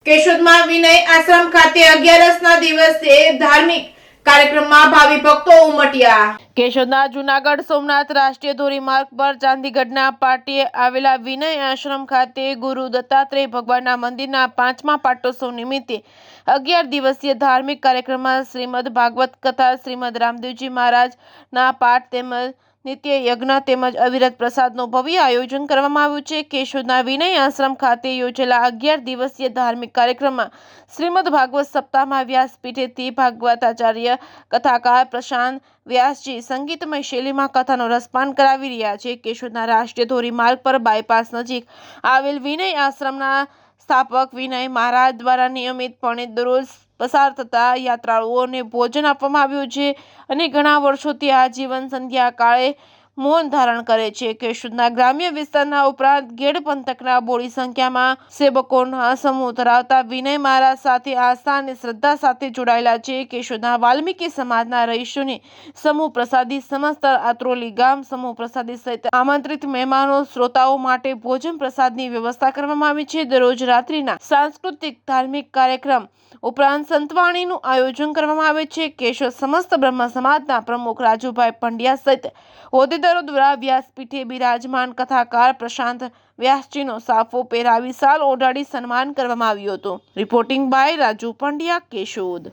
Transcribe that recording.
કેશોદમાં વિનય આશ્રમ ખાતે 11ના દિવસે ધાર્મિક કાર્યક્રમમાં ભાવિ ભક્તો ઉમટ્યા। કેશોદના જૂનાગઢ સોમનાથ રાષ્ટ્રીય ધોરીમાર્ગ પર ચાંદીગઢના પાટીએ આવેલા વિનય આશ્રમ ખાતે ગુરુ દત્તાત્રેય ભગવાનના મંદિરના 5મા પાટોત્સવ નિમિત્તે 11 દિવસીય ધાર્મિક કાર્યક્રમમાં શ્રીમદ ભાગવત કથા, શ્રીમદ રામદેવજી મહારાજના પાઠ તેમજ નિત્ય યજ્ઞ તેમજ અવિરત પ્રસાદનું ભવ્ય આયોજન કરવામાં આવ્યું છે। કેશોદના વિનય આશ્રમ ખાતે યોજેલા 11 દિવસીય ધાર્મિક કાર્યક્રમમાં શ્રીમદ ભાગવત સપ્તાહમાં વ્યાસપીઠેથી ભાગવતાચાર્ય કથાકાર પ્રશાંત વ્યાસજી સંગીતમય શૈલીમાં કથાનો રસપાન કરાવી રહ્યા છે। કેશોદના રાષ્ટ્રીય ધોરીમાર્ગ પર બાયપાસ નજીક આવેલ વિનય આશ્રમના સ્થાપક વિનય મહારાજ દ્વારા નિયમિતપણે દરરોજ પસાર થતા યાત્રાળુઓને ભોજન આપવામાં આવ્યું છે અને ઘણા વર્ષોથી આજીવન સંધ્યા કાળે મૌન ધારણ કરે છે। કેશોદના ગ્રામ્ય વિસ્તારના ઉપરાંત ગેડ પંથકના બોડી સંખ્યામાં સેવકોના સમૂહ ધરાવતા વિનય મહારાજ સાથે આસ્થા અને શ્રદ્ધા સાથે જોડાયેલા છે। કેશોદના વાલ્મીકી સમાજના રહીશોને સમૂહ પ્રસાદી, સમસ્ત આત્રોલી ગામ સમૂહ પ્રસાદી સહિત આમંત્રિત મહેમાનો શ્રોતાઓ માટે ભોજન પ્રસાદની વ્યવસ્થા કરવામાં આવી છે। દરરોજ રાત્રિના સાંસ્કૃતિક ધાર્મિક કાર્યક્રમ ઉપરાંત સંતવાણીનું આયોજન કરવામાં આવે છે। કેશોદ સમસ્ત બ્રહ્મ સમાજના પ્રમુખ રાજુભાઈ પંડ્યા સહિત હોદ્દેદારો દ્વારા વ્યાસપીઠે બિરાજમાન કથાકાર પ્રશાંત વ્યાસજીનો સાફો પહેરાવી શાલ ઓઢાડી સન્માન કરવામાં આવ્યું હતું। Reporting by Raju Pandya, Keshod.